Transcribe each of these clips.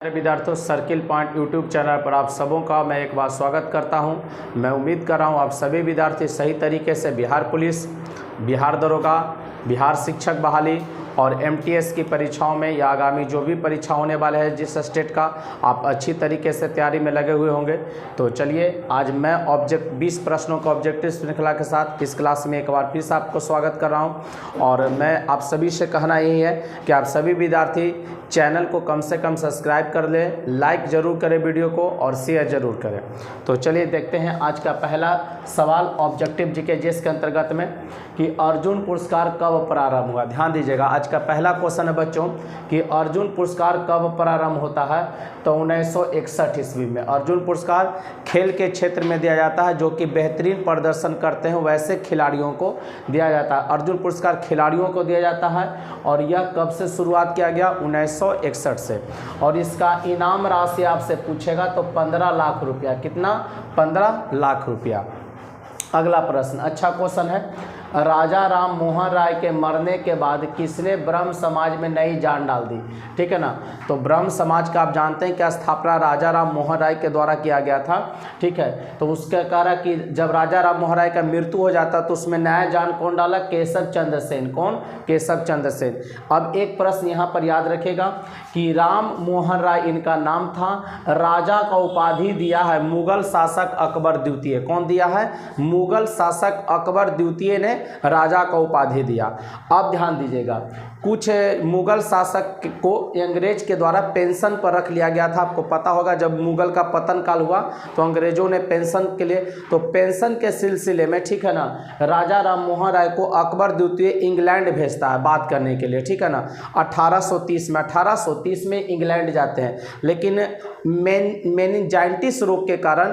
मेरे विद्यार्थियों, circle point YouTube channel पर आप सबों का मैं एक बार स्वागत करता हूं। मैं उम्मीद कर रहा हूं आप सभी विद्यार्थी सही तरीके से बिहार पुलिस, बिहार दरोगा, बिहार शिक्षक बहाली और एमटीएस की परीक्षाओं में या आगामी जो भी परीक्षा होने वाले हैं जिस स्टेट का, आप अच्छी तरीके से तैयारी में लगे हुए होंगे। तो चलिए, आज मैं 20 प्रश्नों का ऑब्जेक्टिव श्रृंखला के साथ इस क्लास में एक बार फिर से आपको स्वागत कर रहा हूं। और मैं आप सभी से कहना यही है कि आप सभी विद्यार्थी चैनल को कम से कम सब्सक्राइब कर लें, लाइक ज़रूर करें वीडियो को और शेयर ज़रूर करें। तो चलिए देखते हैं आज का पहला सवाल ऑब्जेक्टिव जीके जिसके अंतर्गत में कि अर्जुन पुरस्कार कब प्रारंभ हुआ। ध्यान दीजिएगा, आज का पहला क्वेश्चन है बच्चों कि अर्जुन पुरस्कार कब प्रारंभ होता है। तो 1961 ईस्वी में अर्जुन पुरस्कार खेल के क्षेत्र में दिया जाता है, जो कि बेहतरीन प्रदर्शन करते हैं वैसे खिलाड़ियों को दिया जाता है। अर्जुन पुरस्कार खिलाड़ियों को दिया जाता है और यह कब से शुरुआत किया गया, 1961 से। और इसका इनाम राशि आपसे पूछेगा तो 15 लाख रुपया। कितना? 15 लाख रुपया। अगला प्रश्न अच्छा क्वेश्चन है। राजा राम मोहन राय के मरने के बाद किसने ब्रह्म समाज में नई जान डाल दी। ठीक है ना। तो ब्रह्म समाज का आप जानते हैं कि स्थापना राजा राम मोहन राय के द्वारा किया गया था। ठीक है। तो उसके कारण कि जब राजा राम मोहन राय का मृत्यु हो जाता तो उसमें नया जान कौन डाला? केशव चंद्र सेन। कौन? केशव चंद्र सेन। अब एक प्रश्न यहाँ पर याद रखेगा कि राम मोहन राय इनका नाम था। राजा का उपाधि दिया है मुगल शासक अकबर द्वितीय। कौन दिया है? मुगल शासक अकबर द्वितीय ने राजा का उपाधि दिया। अब ध्यान दीजिएगा, कुछ मुगल शासक को अंग्रेज के द्वारा पेंशन पर रख लिया गया था। आपको पता होगा जब मुगल का पतन काल हुआ तो अंग्रेजों ने पेंशन के लिए, तो पेंशन के सिलसिले में, ठीक है ना, राजा राम मोहन राय को अकबर द्वितीय इंग्लैंड भेजता है बात करने के लिए। ठीक है ना। 1830 में इंग्लैंड जाते हैं, लेकिन मेनिंजाइटिस रोग के कारण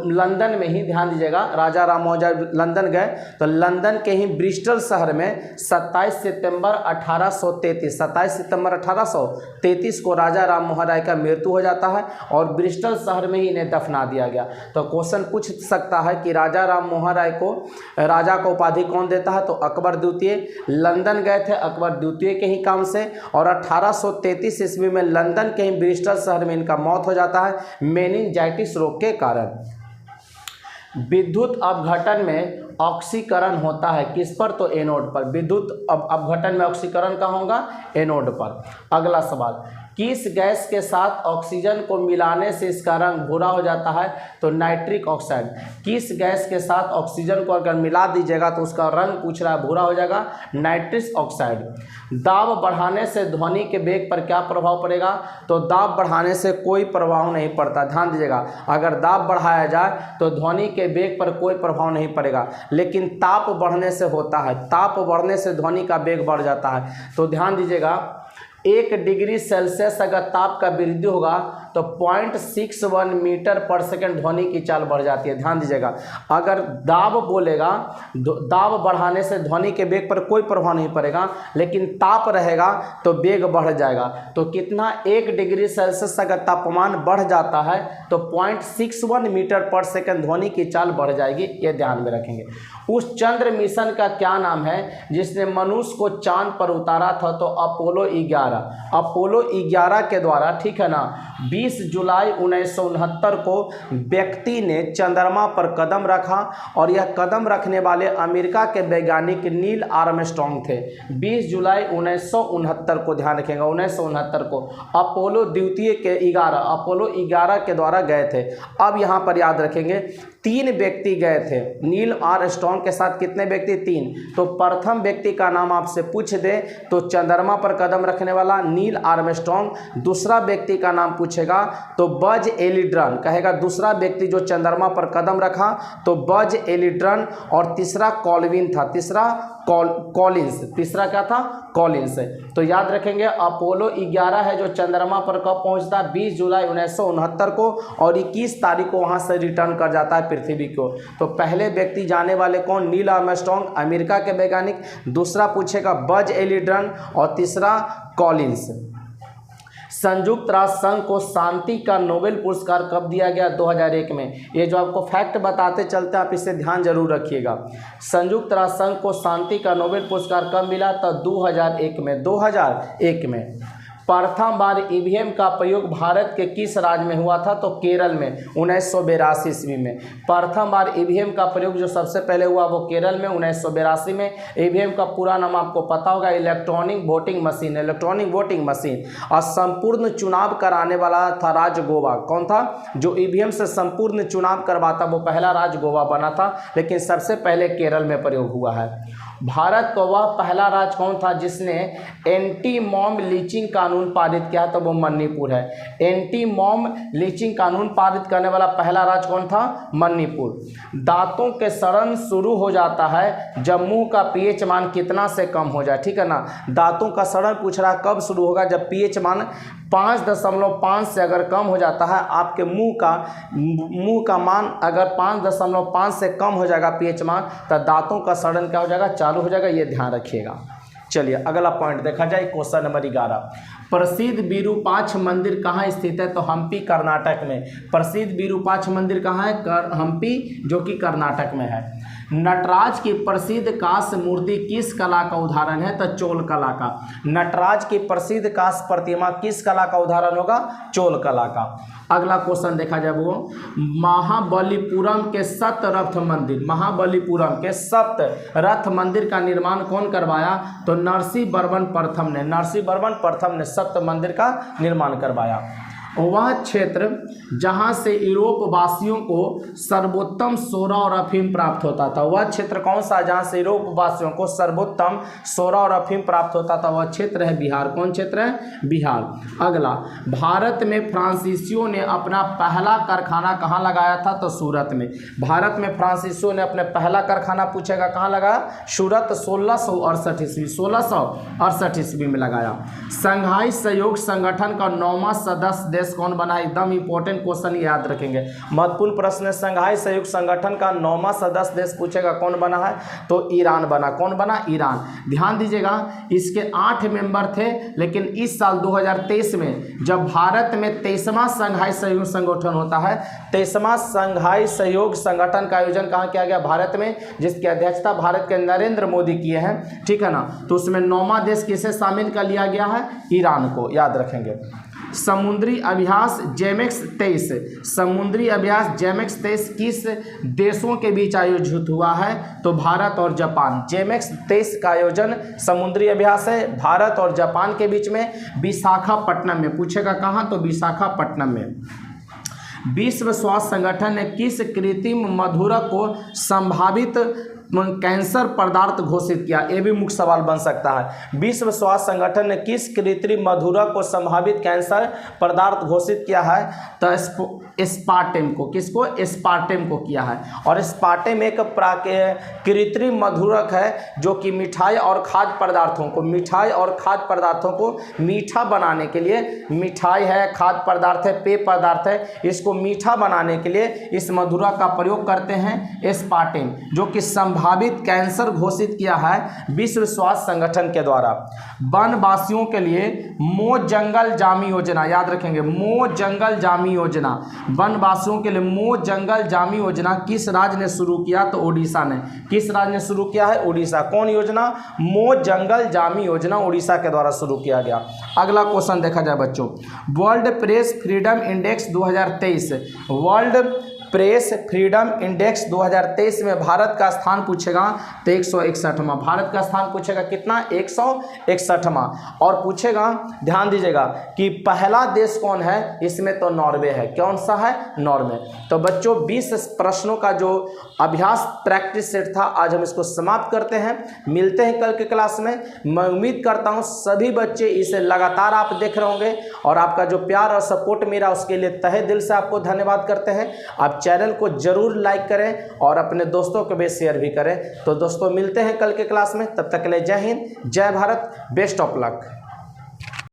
लंदन में ही, ध्यान दीजिएगा, राजा राम मोहन राय लंदन गए तो लंदन के ही ब्रिस्टल शहर में 27 सितंबर 1833 को राजा राम मोहन राय का मृत्यु हो जाता है और ब्रिस्टल शहर में ही इन्हें दफना दिया गया। तो क्वेश्चन पूछ सकता है कि राजा राम मोहन राय को राजा का उपाधि कौन देता है? तो अकबर द्वितीय। लंदन गए थे अकबर द्वितीय के ही काम से और 1833 ईस्वी में लंदन के ही ब्रिस्टल शहर में इनका मौत हो जाता है मेनिंजाइटिस रोग के कारण। विद्युत अपघटन में ऑक्सीकरण होता है किस पर? तो एनोड पर। विद्युत अपघटन में ऑक्सीकरण कहाँ होगा? एनोड पर। अगला सवाल, किस गैस के साथ ऑक्सीजन को मिलाने से इसका रंग भूरा हो जाता है? तो नाइट्रिक ऑक्साइड। किस गैस के साथ ऑक्सीजन को अगर मिला दीजिएगा तो उसका रंग पूछ रहा है भूरा हो जाएगा? Nitric oxide. दाब बढ़ाने से ध्वनि के वेग पर क्या प्रभाव पड़ेगा? तो दाब बढ़ाने से कोई प्रभाव नहीं पड़ता। ध्यान दीजिएगा, अगर दाब बढ़ाया जाए तो ध्वनि के वेग पर कोई प्रभाव नहीं पड़ेगा, लेकिन ताप बढ़ने से होता है। ताप बढ़ने से ध्वनि का वेग बढ़ जाता है। तो ध्यान दीजिएगा, 1 डिग्री सेल्सियस अगर ताप का वृद्धि होगा तो 0.61 मीटर पर सेकंड ध्वनि की चाल बढ़ जाती है। ध्यान दीजिएगा, अगर दाब बोलेगा, दाब बढ़ाने से ध्वनि के वेग पर कोई प्रभाव नहीं पड़ेगा, लेकिन ताप रहेगा तो वेग बढ़ जाएगा। तो कितना? 1 डिग्री सेल्सियस अगर तापमान बढ़ जाता है तो 0.61 मीटर पर सेकंड ध्वनि की चाल बढ़ जाएगी। ये ध्यान में रखेंगे। उस चंद्र मिशन का क्या नाम है जिसने मनुष्य को चांद पर उतारा था? तो अपोलो 11। अपोलो 11 के द्वारा, ठीक है ना, 20 जुलाई 1969 को व्यक्ति ने चंद्रमा पर कदम रखा और यह कदम रखने वाले अमेरिका के वैज्ञानिक नील आर्मस्ट्रांग थे। 20 जुलाई 1969 को, ध्यान रखेंगे, 1969 को अपोलो द्वितीय के 11, अपोलो 11 के द्वारा गए थे। अब यहाँ पर याद रखेंगे 3 व्यक्ति गए थे नील आर्मस्ट्रांग के साथ। कितने व्यक्ति? 3। तो प्रथम व्यक्ति का नाम आपसे पूछ दे तो चंद्रमा पर कदम रखने वाला नील आर्मस्ट्रांग। दूसरा व्यक्ति का नाम पूछेगा तो बज एल्ड्रिन कहेगा। दूसरा व्यक्ति जो चंद्रमा पर कदम रखा तो बज एल्ड्रिन। और तीसरा कॉल्विन था। तीसरा कॉलिंस। तीसरा क्या था? कॉलिंस। तो याद रखेंगे अपोलो 11 है जो चंद्रमा पर कब पहुंचता? 20 जुलाई 1969 को और 21 तारीख को वहां से रिटर्न कर जाता है पृथ्वी को। तो पहले व्यक्ति जाने वाले कौन? नील आर्मस्ट्रांग, अमेरिका के वैज्ञानिक। दूसरा पूछेगा बज एल्ड्रिन और तीसरा कॉलिंस। संयुक्त राष्ट्र संघ को शांति का नोबेल पुरस्कार कब दिया गया? 2001 में। ये जो आपको फैक्ट बताते चलते आप इसे ध्यान जरूर रखिएगा। संयुक्त राष्ट्र संघ को शांति का नोबेल पुरस्कार कब मिला? तो 2001 में। 2001 में। प्रथम बार ईवीएम का प्रयोग भारत के किस राज्य में हुआ था? तो केरल में 1982 ईस्वी में। प्रथम बार ईवीएम का प्रयोग जो सबसे पहले हुआ वो केरल में 1982 में। ईवीएम का पूरा नाम आपको पता होगा, electronic voting machine, electronic voting machine. और संपूर्ण चुनाव कराने वाला था राज्य गोवा। कौन था? जो ईवीएम से संपूर्ण चुनाव करवाता वो पहला राज्य गोवा बना था, लेकिन सबसे पहले केरल में प्रयोग हुआ है। भारत का वह पहला राज्य कौन था जिसने एंटी मॉम लीचिंग कानून पारित किया? तो वो मणिपुर है। एंटी मॉम लीचिंग कानून पारित करने वाला पहला राज्य कौन था? मणिपुर। दांतों के सड़न शुरू हो जाता है जब मुंह का पीएच मान कितना से कम हो जाए, ठीक है ना। दांतों का सड़न पूछ रहा कब शुरू होगा? जब पीएच मान 5.5 से अगर कम हो जाता है, आपके मुंह का मान अगर 5.5 से कम हो जाएगा पीएच मान, तो दांतों का सड़न क्या हो जाएगा? चालू हो जाएगा। ये ध्यान रखिएगा। चलिए अगला पॉइंट देखा जाए, क्वेश्चन नंबर 11। प्रसिद्ध विरूपाक्ष मंदिर कहाँ स्थित है? तो हम्पी कर्नाटक में। प्रसिद्ध विरूपाक्ष मंदिर कहाँ है? हम्पी, जो कि कर्नाटक में है। नटराज की प्रसिद्ध कांस्य मूर्ति किस कला का उदाहरण है? तो चोल कला का। नटराज की प्रसिद्ध कांस्य प्रतिमा किस कला का उदाहरण होगा? चोल कला का। अगला क्वेश्चन देखा जाए वो, महाबलीपुरम के सप्तरथ मंदिर, महाबलीपुरम के सप्तरथ मंदिर का निर्माण कौन करवाया? तो नरसिंहवर्मन प्रथम ने, नरसिंहवर्मन प्रथम ने सप्त मंदिर का निर्माण करवाया। वह क्षेत्र जहाँ से यूरोप वासियों को सर्वोत्तम सोरा और अफीम प्राप्त होता था, वह क्षेत्र कौन सा? जहाँ से यूरोप वासियों को सर्वोत्तम सोरा और अफीम प्राप्त होता था, वह क्षेत्र है बिहार। कौन क्षेत्र है? बिहार। अगला, भारत में फ्रांसीसियों ने अपना पहला कारखाना कहाँ लगाया था? तो सूरत में। भारत में फ्रांसीसियों ने अपने पहला कारखाना पूछेगा कहाँ लगाया? सूरत। 1668 ईस्वी, 1668 ईस्वी में लगाया। संघाई सहयोग संगठन का 9वां सदस्य देश कौन बना? एकदम इंपॉर्टेंट क्वेश्चन, याद रखेंगे, महत्वपूर्ण प्रश्न है। संघाई सहयोग संगठन का 9वां सदस्य देश पूछेगा कौन बना है? तो ईरान बना। कौन बना? ईरान। ध्यान दीजिएगा, इसके 8 मेंबर थे, लेकिन इस साल 2023 में जब भारत में 23वां संघाई सहयोग संगठन होता है, 23वां संघाई सहयोग संगठन का आयोजन कहाँ किया गया? भारत में, जिसकी अध्यक्षता भारत के नरेंद्र मोदी किए हैं, ठीक है ना। तो उसमें 9वां देश किसे शामिल कर लिया गया है? ईरान को, याद रखेंगे। समुद्री अभ्यास जेमेक्स 23, समुद्री अभ्यास जेमेक्स 23 किस देशों के बीच आयोजित हुआ है? तो भारत और जापान। जेमेक्स 23 का आयोजन समुद्री अभ्यास है भारत और जापान के बीच में, विशाखापट्टनम में। पूछेगा कहाँ? तो विशाखापट्टनम में। विश्व स्वास्थ्य संगठन ने किस कृत्रिम मधुरक को संभावित कैंसर पदार्थ घोषित किया? ये भी मुख्य सवाल बन सकता है। विश्व स्वास्थ्य संगठन ने किस कृत्रिम मधुरक को संभावित कैंसर पदार्थ घोषित किया है? तो एस्पार्टेम को। किसको? एस्पार्टेम को किया है। और एस्पार्टेम एक कृत्रिम मधुरक है जो कि मिठाई और खाद्य पदार्थों को मीठा बनाने के लिए, मिठाई है, खाद्य पदार्थ है, पेय पदार्थ है, इसको मीठा बनाने के लिए इस मधुरक का प्रयोग करते हैं, एस्पार्टेम, जो कि संभावित कैंसर घोषित किया है विश्व स्वास्थ्य संगठन के द्वारा। वनवासियों के लिए मो जंगल जामी योजना, याद रखेंगे, मो जंगल जामी योजना, वनवासियों के लिए मो जंगल जामी योजना किस राज्य ने शुरू किया? तो ओडिशा ने। किस राज्य ने शुरू किया है? ओडिशा। कौन योजना? मो जंगल जामी योजना ओडिशा के द्वारा शुरू किया गया। अगला क्वेश्चन देखा जाए बच्चों, world press freedom index 2023, world press freedom index 2023 में भारत का स्थान पूछेगा तो 161वां। भारत का स्थान पूछेगा कितना? 161वां। और पूछेगा, ध्यान दीजिएगा, कि पहला देश कौन है? इसमें तो नॉर्वे है। कौन सा है? नॉर्वे। तो बच्चों 20 प्रश्नों का जो अभ्यास प्रैक्टिस सेट था, आज हम इसको समाप्त करते हैं। मिलते हैं कल के क्लास में। मैं उम्मीद करता हूँ सभी बच्चे इसे लगातार आप देख रहे होंगे, और आपका जो प्यार और सपोर्ट मिला उसके लिए तहे दिल से आपको धन्यवाद करते हैं। आप चैनल को जरूर लाइक करें और अपने दोस्तों को भी शेयर भी करें। तो दोस्तों मिलते हैं कल के क्लास में, तब तक के लिए जय हिंद, जय भारत, बेस्ट ऑफ लक।